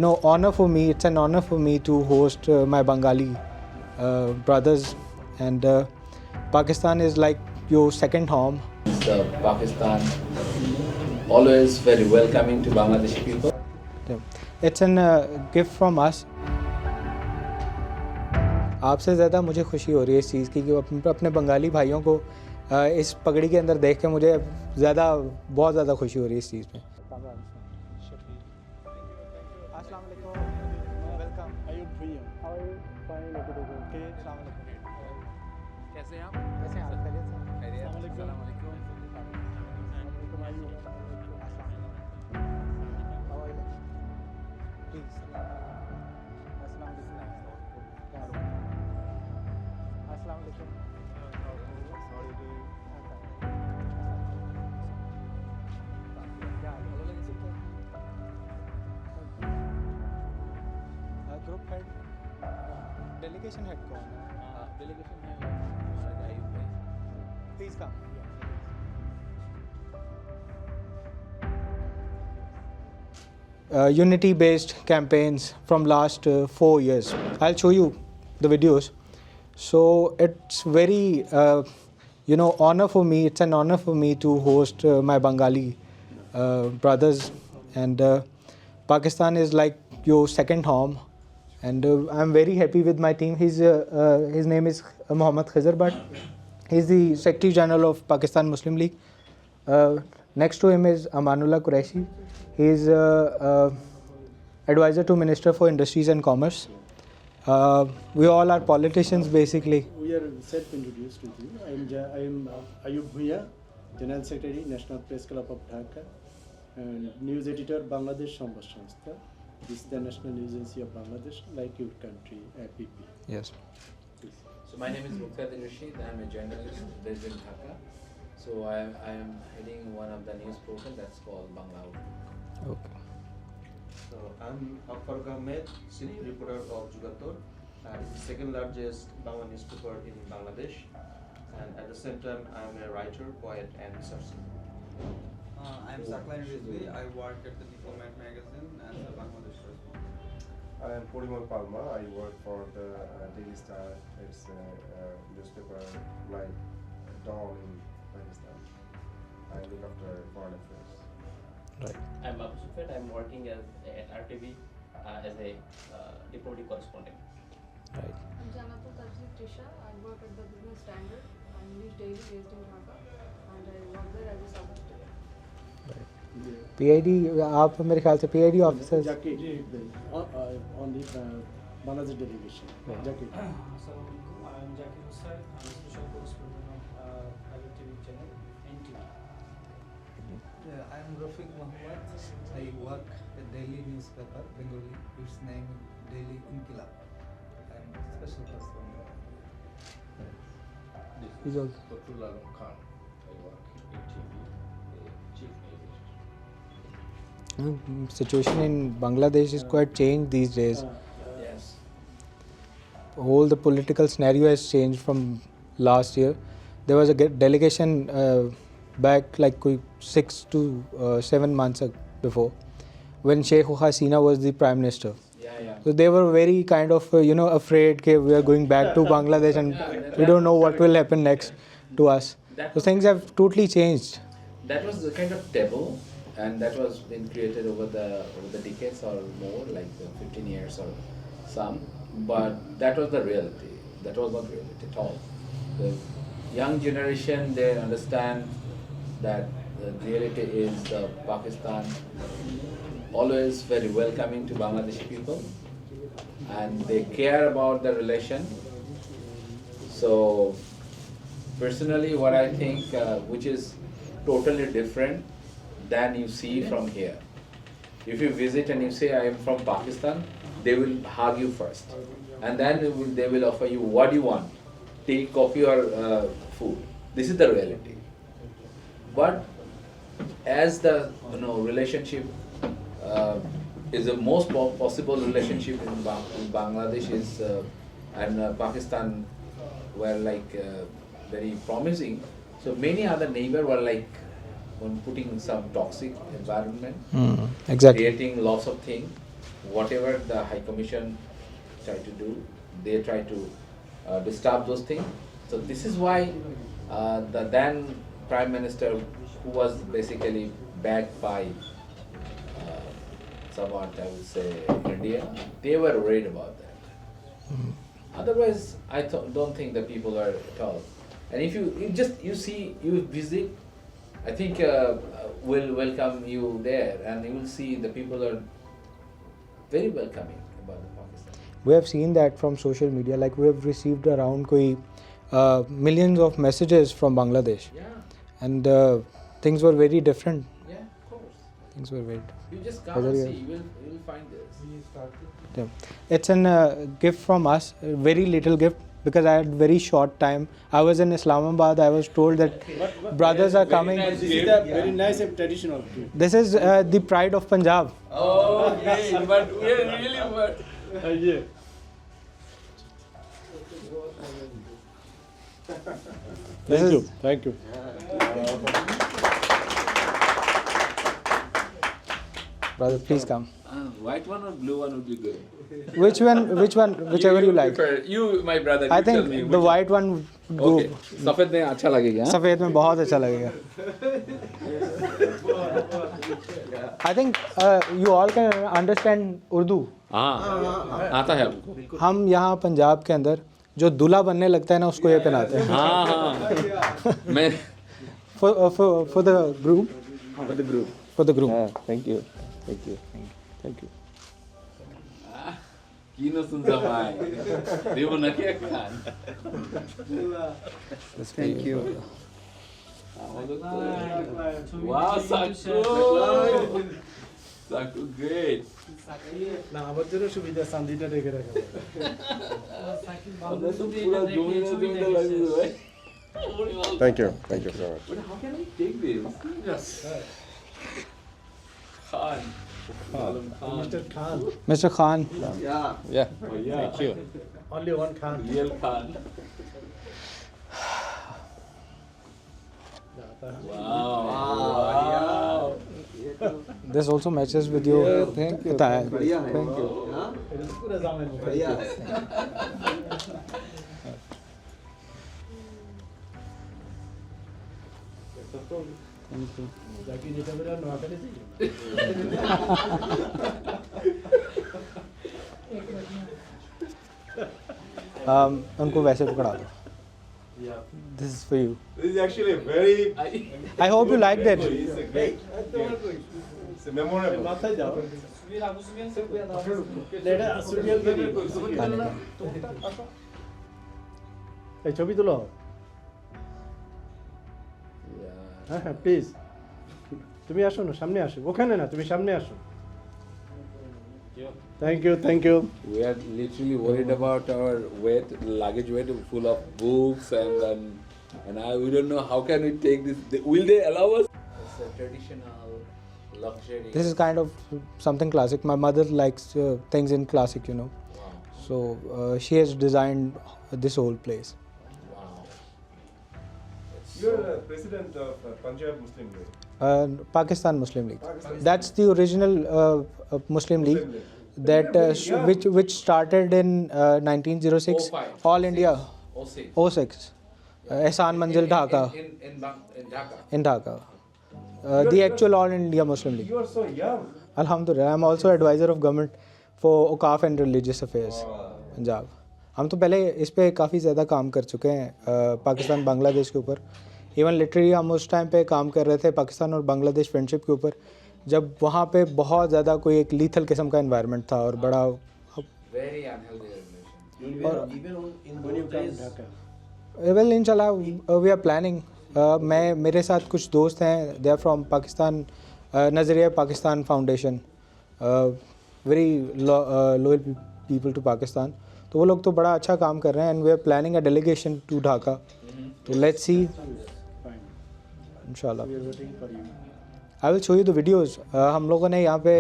honor for me. It's an honor for me to host my Bengali brothers, and Pakistan is like your second home. Pakistan always very welcoming to Bangladeshi people. It's an gift from us. आपसे ज़्यादा मुझे खुशी हो रही है इस चीज़ की कि अपने बंगाली भाइयों को इस पगड़ी के अंदर देख के मुझे बहुत ज़्यादा खुशी हो रही है इस चीज़ में. कैसे हैं आप? ग्रुप हेड डेलीगेशन हेड कौन है? डेलीगेशन है हमारे आयुब भाई. Please come. Unity-based campaigns from last 4 years. I'll show you the videos. So it's very, honor for me. It's an honor for me to host my Bengali brothers, and Pakistan is like your second home. And I'm very happy with my team. His name is Mohammad Khizr Bhatt. He's the Secretary General of Pakistan Muslim League. Next to him is Amanullah Qureshi. He's advisor to Minister for Industries and Commerce. We all are politicians basically. We are self-introduced with you. I am Ayub Bhuiya, General Secretary, National Press Club of Dhaka, and News Editor, Bangladesh Sambad Sanstha. This is the National News Agency of Bangladesh, like your country, APP. Yes. So my name is Muqtadir Rashid. I am a journalist based in Dhaka. So I am heading one of the news portal that's called Bangla. Okay. So I'm Akbar Ahmed, senior reporter of Jugator. It's the second largest Bangla newspaper in Bangladesh, and at the same time I'm a writer, poet, and researcher. I'm Zaklan Rizvi. I work at the Diplomat magazine as a Bangladesh correspondent. I am Purimal Palma. I work for the Daily Star. It's a newspaper like Dawn in Pakistan. I look after foreign affairs. Right. I'm Abu Sufet. I'm working at RTV as a deputy correspondent. Right. I'm Janatul Tajri Trisha. I work at the Business Standard. I'm News Daily based in Dhaka, and I work there as a sub-editor. PID, आप मेरे ख्याल से PID officers. Jackie, on the Bangladesh delegation. Jackie. Assalamualaikum. I am Jackie Hussain. I am special correspondent of private TV channel NTV. I am Rafiq Mohammed. I work at daily newspaper Bengali. Its name is Daily Inkilab. I am special correspondent. He's also. Fatul Alam Khan. I work in TV, chief news editor. Situation in Bangladesh is quite changed these days. Yes. Whole the political scenario has changed from last year. There was a delegation back like 6 to 7 months before, when Sheikh Hasina was the Prime Minister. Yeah. So they were very kind of afraid that we are going back to Bangladesh and we don't know what will happen next to us. So things have totally changed. That was the kind of taboo, and that was been created over the decades or more, like 15 years or some. But that was the reality. That was not reality at all. The young generation, they understand that the reality is Pakistan always very welcoming to Bangladeshi people, and they care about the relation. So personally, what I think, which is totally different than you see from here. If you visit and you say, I am from Pakistan, they will hug you first. And then they will offer you what you want, tea, coffee or food. This is the reality. But as the relationship is the most possible relationship in Bangladesh is and Pakistan were like very promising. So many other neighbors were like putting some toxic environment, Exactly. creating lots of things. whatever the High Commission try to do, they try to disturb those things. So this is why the then Prime Minister, who was basically backed by somewhat, I would say, India, they were worried about that. Otherwise, I don't think the people are at all. And if you visit, I think will welcome you there, and you will see the people are very welcoming about the Pakistan. We have seen that from social media. Like we have received around millions of messages from Bangladesh, and things were very different. Yeah, of course. Things were very different. You just come and see. You will find this. Yeah. It's a gift from us, a very little gift, because I had very short time. I was in Islamabad. I was told that brothers are coming. This is the very nice and traditional gift. This is the pride of Punjab. Oh, okay, but we are really what? Yeah. Thank you. Brother, please come. White one or blue one would be good. Which one? Whichever you like. Prefer. You, my brother. I you tell think me the which white one go. Okay. सफेद में अच्छा लगेगा. सफेद में बहुत अच्छा लगेगा. I think you all can understand Urdu. हाँ, आता है आपको. हम यहाँ पंजाब के अंदर जो दूल्हा बनने लगता है ना उसको ये पहनाते हैं. हाँ. मैं. For the group. For the group. For the group. Thank you. Kino sunsamai. Devo nakia khan. Thank you. Wow, Saku. Saku, great. না আমার জন্য সুবিধা সান্দিটা রেখে রাখা Thank you so much. But how can I take this? Yes. Khan. Mr. Khan. Mr. Khan. Yeah. Oh, yeah. Thank you. Only one Khan. Real Khan. Wow. This also matches with your. Thank you. Thank you. पूरा जामेन जाकी जेटा मेरा नवा करे जी उनको वैसे पकड़ा दो. This is for you. This is actually very. I hope you liked it. It's a great. It's a memorable. माथा जाओ लेडा सुनियल के এই ছবি তুলো হ্যাঁ হ্যাঁ প্লিজ তুমি আসো না সামনে আসো ওখানে না তুমি সামনে আসো Thank you. We are literally worried about our weight, luggage weight full of books, and we don't know how can we take this. Will they allow us? It's a traditional luxury. This is kind of something classic. My mother likes things in classic, you know. Wow. So she has designed this whole place. Wow. You're president of Punjab Muslim League. Pakistan Muslim League. That's the original Muslim League. That which started in 1906. 05. All India. 06. Ehsan Manzil Dhaka. In Dhaka. In Dhaka. The actual All India Muslim League. You are so young. Alhamdulillah. I'm also advisor of government for Awqaf and Religious Affairs. Punjab. हम तो पहले इस पे काफ़ी ज़्यादा काम कर चुके हैं पाकिस्तान बांग्लादेश के ऊपर. इवन लिटरली हम उस टाइम पे काम कर रहे थे पाकिस्तान और बांग्लादेश फ्रेंडशिप के ऊपर जब वहाँ पे बहुत ज़्यादा कोई एक लीथल किस्म का एनवायरनमेंट था और बड़ा. Very unhealthy relation. Even in those days. Well इंशाल्लाह वी आर प्लानिंग. मैं मेरे साथ कुछ दोस्त हैं they are from Pakistan Nazariya Pakistan foundation very loyal people to Pakistan. तो वो लोग तो बड़ा अच्छा काम कर रहे हैं and we are planning a delegation to Dhaka. तो लेट्स सी इंशाल्लाह. I will show you the videos. हम लोगों ने यहाँ पे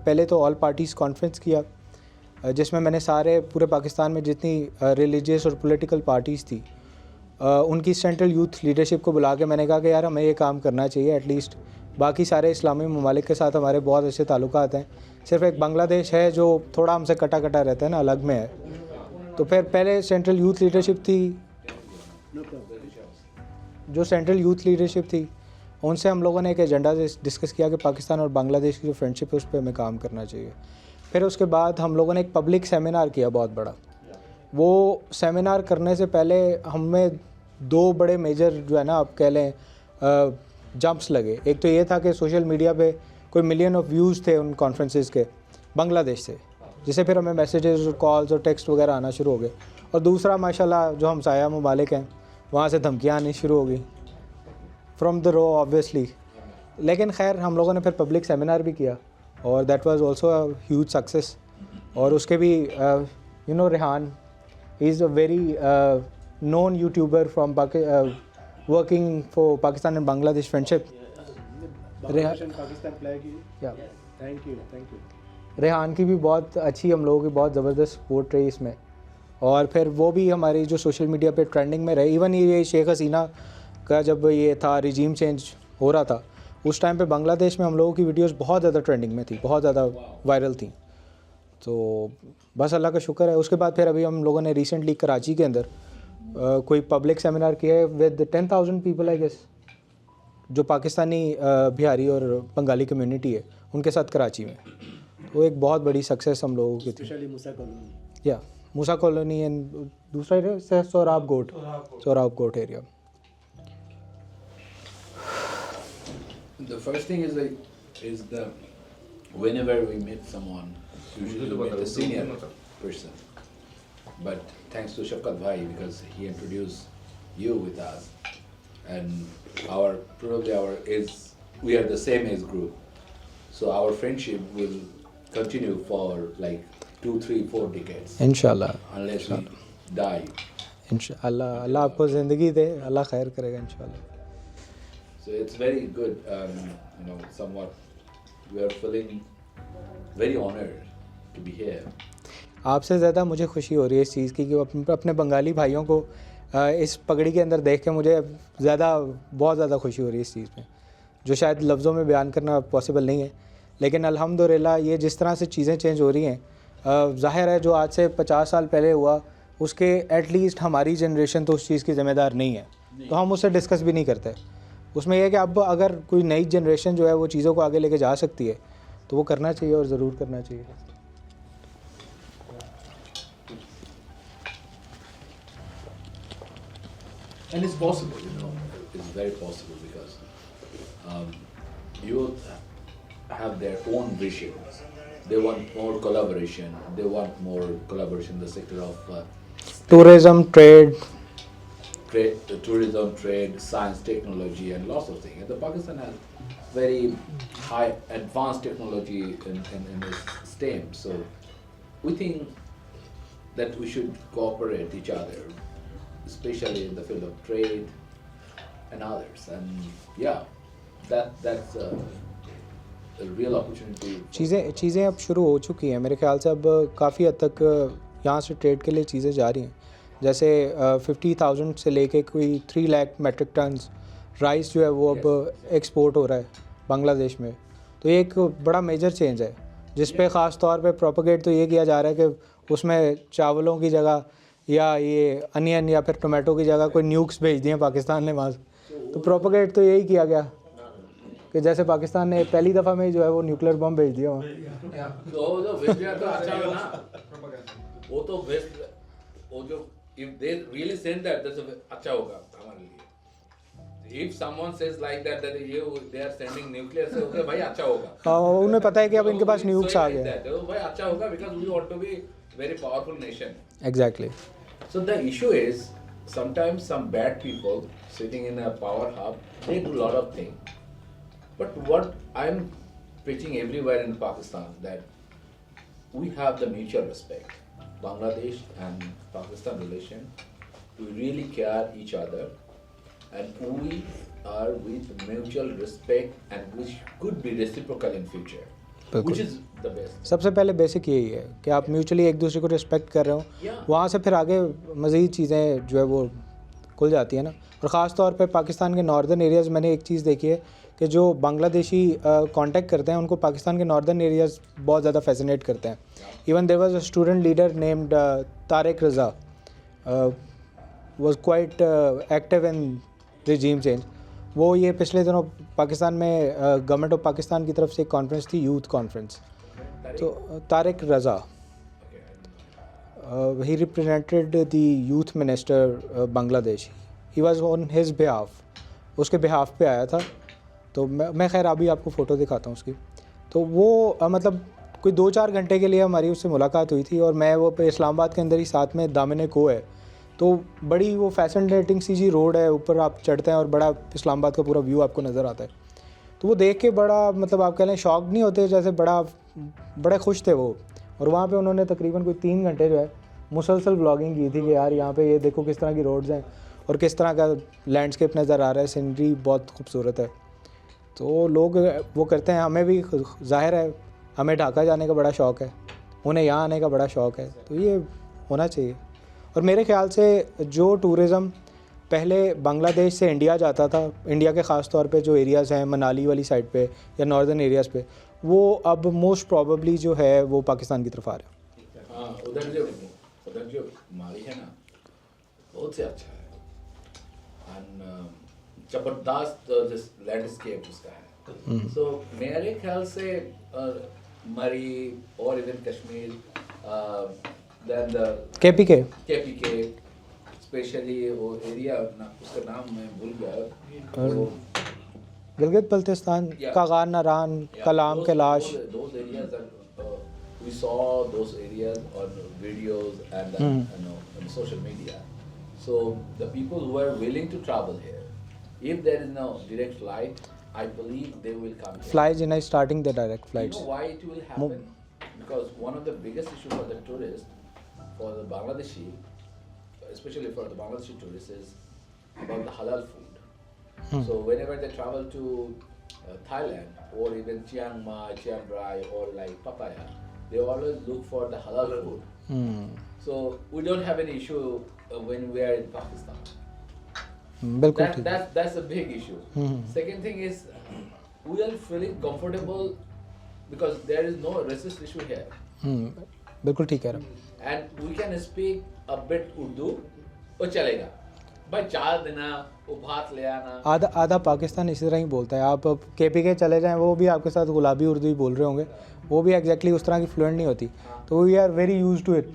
पहले तो ऑल पार्टीज़ कॉन्फ्रेंस किया जिसमें मैंने सारे पूरे पाकिस्तान में जितनी रिलीजियस और पॉलिटिकल पार्टीज़ थी उनकी सेंट्रल यूथ लीडरशिप को बुला के मैंने कहा कि यार हमें ये काम करना चाहिए. एटलीस्ट बाकी सारे इस्लामी ममालिक के साथ हमारे बहुत अच्छे ताल्लुकात हैं। सिर्फ एक बांग्लादेश है जो थोड़ा हमसे कटा कटा रहता है ना, अलग में है। तो फिर पहले सेंट्रल यूथ लीडरशिप थी, जो सेंट्रल यूथ लीडरशिप थी उनसे हम लोगों ने एक एजेंडा डिस्कस किया कि पाकिस्तान और बांग्लादेश की जो फ्रेंडशिप है उस पर हमें काम करना चाहिए। फिर उसके बाद हम लोगों ने एक पब्लिक सेमिनार किया बहुत बड़ा। वो सेमिनार करने से पहले हमें 2 बड़े मेजर जो है ना आप कह लें जंप्स लगे। एक तो ये था कि सोशल मीडिया पे कोई मिलियन ऑफ व्यूज़ थे उन कॉन्फ्रेंसेस के बांग्लादेश से, जिससे फिर हमें मैसेजेस और कॉल्स और टेक्स्ट वगैरह आना शुरू हो गए। और दूसरा माशाल्लाह जो हमसाया ममालिक हैं वहाँ से धमकियाँ आनी शुरू हो गई फ्रॉम द रो ऑब्वियसली। लेकिन खैर हम लोगों ने फिर पब्लिक सेमिनार भी किया और that was also a huge success. और उसके भी you know Rehan is a very known YouTuber from working for Pakistan and Bangladesh friendship. Pakistan flag thank you. Rehan की भी बहुत अच्छी, हम लोगों की बहुत ज़बरदस्त सपोर्ट रही इसमें। और फिर वो भी हमारी जो सोशल मीडिया पे ट्रेंडिंग में रहे। इवन ये शेख हसीना का जब ये था रिजीम चेंज हो रहा था उस टाइम पे बांग्लादेश में हम लोगों की वीडियोस बहुत ज़्यादा ट्रेंडिंग में थी, बहुत ज़्यादा वायरल थी। तो बस अल्लाह का शुक्र है। उसके बाद फिर अभी हम लोगों ने रिसेंटली कराची के अंदर कोई पब्लिक सेमिनार किया है विद 10,000 पीपल आई गेस, जो पाकिस्तानी बिहारी और बंगाली कम्युनिटी है उनके साथ कराची में। वो एक बहुत बड़ी सक्सेस हम लोगों की थी। स्पेशली मूसा कॉलोनी, या मूसा कॉलोनी एंड दूसरा area Sohrab Goth area. The first thing is the whenever we meet someone, usually we meet a senior person. But thanks to Shafkat Bhai because he introduced you with us, and probably our age, we are the same age group, so our friendship will continue for like 2, 3, 4 decades. इंशाल्लाह, unless we die. इंशाल्लाह अल्लाह आपको ज़िंदगी दे, अल्लाह खैर करेगा इंशाल्लाह। So it's very good, somewhat we are feeling very honored to be here. आपसे ज़्यादा मुझे खुशी हो रही है इस चीज़ की कि अपने बंगाली भाइयों को इस पगड़ी के अंदर देख के मुझे बहुत ज़्यादा खुशी हो रही है इस चीज़ में, जो शायद लफ्ज़ों में बयान करना पॉसिबल नहीं है। लेकिन अल्हम्दुलिल्लाह ये जिस तरह से चीज़ें चेंज हो रही हैं, ज़ाहिर है जो आज से 50 साल पहले हुआ उसके एटलीस्ट हमारी जनरेशन तो उस चीज़ की ज़िम्मेदार नहीं है, तो हम उससे डिस्कस भी नहीं करते। उसमें यह है कि अब अगर कोई नई जनरेशन जो है वो चीज़ों को आगे लेके जा सकती है तो वो करना चाहिए और ज़रूर करना चाहिए। And it's possible, it's very possible because youth have their own vision. They want more collaboration. They want more collaboration in the sector of tourism, trade, science, technology, and lots of things. And the Pakistan has very high advanced technology in this STEM. So we think that we should cooperate each other, especially in the field of trade and others. And yeah, that's a real opportunity. चीज़ें अब शुरू हो चुकी हैं मेरे ख्याल से। अब काफ़ी हद तक यहाँ से ट्रेड के लिए चीज़ें जा रही हैं। जैसे 50,000 से लेके कोई 3 लाख मेट्रिक टन्स राइस जो है वो अब एक्सपोर्ट हो रहा है बांग्लादेश में। तो ये एक बड़ा मेजर चेंज है जिस पे ख़ास तौर पे प्रोपोगेट तो ये किया जा रहा है कि उसमें चावलों की जगह या ये अनियन या फिर टोमेटो की जगह कोई न्यूक्स भेज दिए पाकिस्तान ने वहाँ से। तो प्रोपोगेट तो यही किया गया कि जैसे पाकिस्तान ने पहली दफ़ा में जो है वो न्यूक्लियर बम भेज दिया वहाँ। If they really send that, that's अच्छा होगा हमारे लिए. If someone says like that they are sending nuclear, so okay भाई अच्छा होगा. हाँ, उन्हें पता है कि अब इनके पास न्यूक्स आ गए। भाई अच्छा होगा because we want to be very powerful nation. Exactly. So the issue is sometimes some bad people sitting in a power hub, they do a lot of things. But what I'm preaching everywhere in Pakistan that we have the mutual respect. Bangladesh and Pakistan relation, we really care each other, and we are with mutual respect, and which could be reciprocal in future, which is the best. सबसे पहले basic यही है कि आप mutually एक दूसरे को respect कर रहे हो, वहाँ से फिर आगे मज़ीद चीज़ें जो है वो खुल जाती है ना। और ख़ास तौर पे पाकिस्तान के नॉर्दर्न एरियाज़ मैंने एक चीज़ देखी है कि जो बांग्लादेशी कांटेक्ट करते हैं उनको पाकिस्तान के नॉर्दर्न एरियाज़ बहुत ज़्यादा फैसिनेट करते हैं. Even there was a student leader named Tariq Raza was quite active in regime change. वो ये पिछले दिनों पाकिस्तान में गवर्नमेंट ऑफ पाकिस्तान की तरफ से एक कॉन्फ्रेंस थी, यूथ कॉन्फ्रेंस. तो तारिक रज़ा he represented the youth minister Bangladesh. He was on his behalf. उसके behalf पे आया था. तो मैं खैर अभी आपको फ़ोटो दिखाता हूँ उसकी. तो वो मतलब कोई 2-4 घंटे के लिए हमारी उससे मुलाकात हुई थी और मैं वो पे इस्लामाबाद के अंदर ही साथ में दामन को है. तो बड़ी वो फैसिनेटिंग सी जी रोड है, ऊपर आप चढ़ते हैं और बड़ा इस्लामाबाद का पूरा व्यू आपको नज़र आता है. तो वो देख के बड़ा मतलब आप कह लें शॉक नहीं होते, जैसे बड़े खुश थे वो. और वहाँ पे उन्होंने तकरीबन कोई 3 घंटे जो है मुसलसल व्लॉगिंग की थी कि यार यहाँ पे ये देखो किस तरह की रोड्स हैं और किस तरह का लैंडस्केप नज़र आ रहा है, सीनरी बहुत खूबसूरत है. तो लोग वो करते हैं. हमें भी ज़ाहिर है हमें ढाका जाने का बड़ा शौक़ है, उन्हें यहाँ आने का बड़ा शौक़ है. तो ये होना चाहिए. और मेरे ख़्याल से जो टूरिज़म पहले बांग्लादेश से इंडिया जाता था, इंडिया के ख़ास तौर पे जो एरियाज़ हैं मनाली वाली साइड पे या नॉर्दर्न एरियाज़ पे, वो अब मोस्ट प्रॉबेबली जो है वो पाकिस्तान की तरफ आ रहा है. हाँ, उधर जो माली है ना बहुत से अच्छा है. एंड जबरदस्त जिस लैंडस्केप उसका है. सो मेरे ख्याल से मरी और even Kashmir then the KPK specially वो एरिया उसका नाम मैं भूल गया. वो गिलगित बल्तिस्तान, कागान नारान, कलाम Kailash. Those areas are, we saw those areas on videos and on social media. So the people who are willing to travel here, if there is no direct flight, I believe they will come here. Fly-Jinnah is starting the direct flights. You know why it will happen? Because one of the biggest issues for the tourist, for the Bangladeshi, especially for the Bangladeshi tourists, is about the halal food. So whenever they travel to Thailand or even Chiang Mai, Chiang Rai or like Pattaya, they always look for the halal food. So we don't have any issue when we are in Pakistan. That's a big issue. Second thing is we are feeling comfortable because there is no racist issue here. बिल्कुल ठीक कह रहा हूँ. And we can speak a bit Urdu, वो चलेगा. भाई 4 दिन वो भात ले आना. आधा पाकिस्तान इसी तरह ही बोलता है. आप केपीके चले जाएं, वो भी आपके साथ गुलाबी उर्दू ही बोल रहे होंगे. वो भी एग्जैक्टली उस तरह की फ्लुएंट नहीं होती. तो we are very use to it.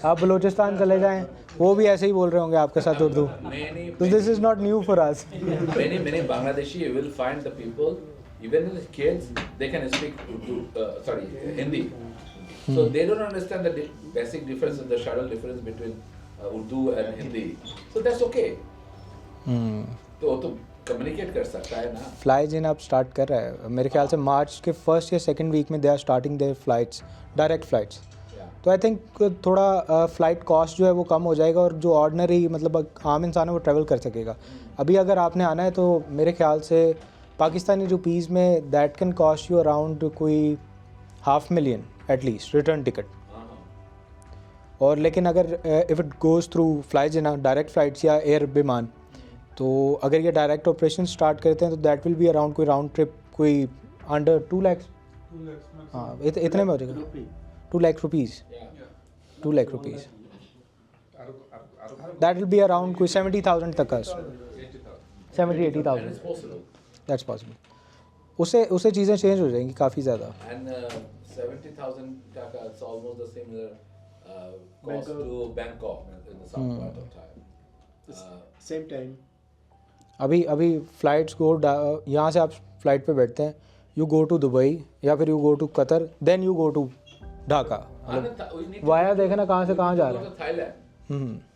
आप बलूचिस्तान चले जाएं, वो भी ऐसे ही बोल रहे होंगे आपके साथ उर्दू. तो this is not new for us. Many Bangladeshi will find the people, even the kids, they can speak Urdu, Hindi. So they don't understand the basic difference and the subtle difference between Urdu and Hindi. So that's okay. तो communicate कर सकता है ना. Fly-Jinnah अब start कर रहा है मेरे ख्याल से मार्च के फर्स्ट या सेकंड वीक में. They are starting their flights, direct flights. तो आई थिंक थोड़ा फ़्लाइट कॉस्ट जो है वो कम हो जाएगा और जो ऑर्डिनरी मतलब आम इंसान है वो ट्रैवल कर सकेगा. अभी अगर आपने आना है तो मेरे ख्याल से पाकिस्तानी रुपीज़ में that can cost you around कोई $500,000 एटलीस्ट रिटर्न टिकट. और लेकिन अगर if it goes through Fly-Jinnah direct flights या एयर विमान, तो अगर ये डायरेक्ट ऑपरेशन स्टार्ट करते हैं तो दैट विल बी अराउंड कोई राउंड ट्रिप कोई अंडर 2 लाख. हाँ इतने में हो जाएगा. 2 lakh rupees. 2 lakh rupees. That will be around कोई 70,000 तक का. 70-80,000. That's possible. उससे चीज़ें चेंज हो जाएंगी काफ़ी ज़्यादा. And 70,000 taka, it's almost the similar cost to Bangkok in the south part of Thailand. Same time. अभी फ़्लाइट्स को यहाँ से आप फ़्लाइट पे बैठते हैं, यू गो टू दुबई या फिर you go to Qatar, then you go to Dhaka. Via देखे ना कहाँ से कहाँ जा रहे हैं. We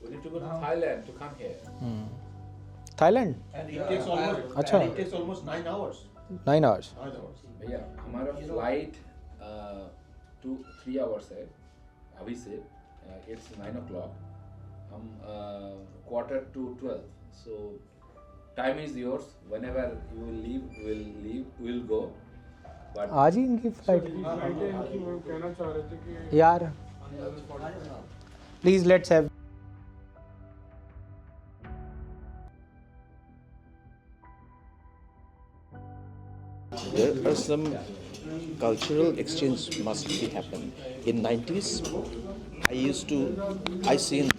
need to go to Thailand to come here. Thailand. And it takes almost, अच्छा. and it takes almost 9 hours. 9 hours. 9 hours. भैया हमारा फ्लाइट 2-3 hours है अभी से. It's 9 o'clock. हम 11:45. So time is yours. Whenever you will leave, we'll go. But आज ही इनकी flight यार. Please let's have are some cultural exchange must be happen. In 90s, I seen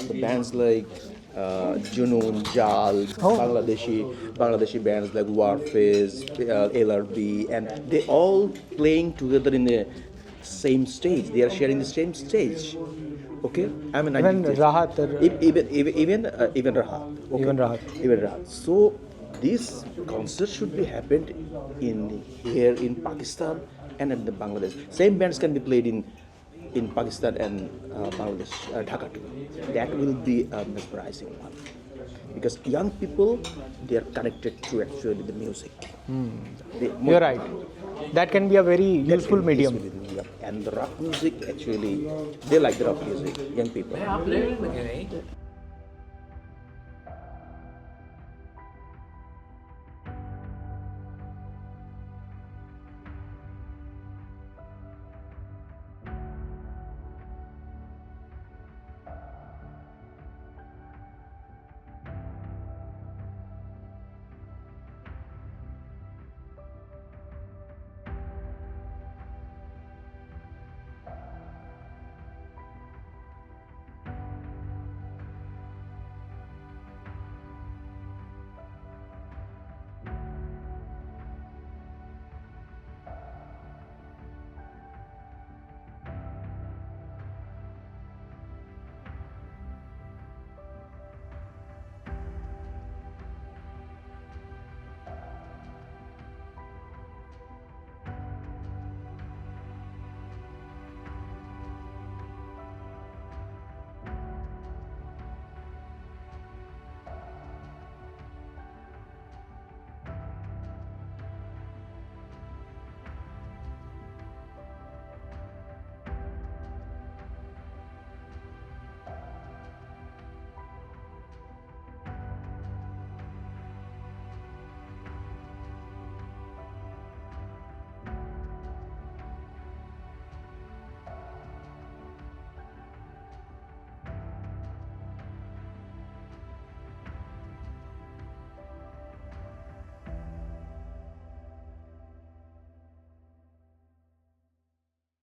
the bands like Junoon, Jal, Bangladeshi bands like Warfaze, LRB, and they all playing together in the same stage. They are sharing the same stage. Okay, I mean Even Rahat. even Rahat. Okay? Even Rahat. Even Rahat. So this concert should be happened here in Pakistan and in the Bangladesh. Same bands can be played in Pakistan and Bangladesh, Dhaka too. That will be a mesmerizing one because young people, they are connected to actually the music. You're right. That can be a very useful medium. And the rock music actually, they like the rock music, young people. आप ले लेंगे नहीं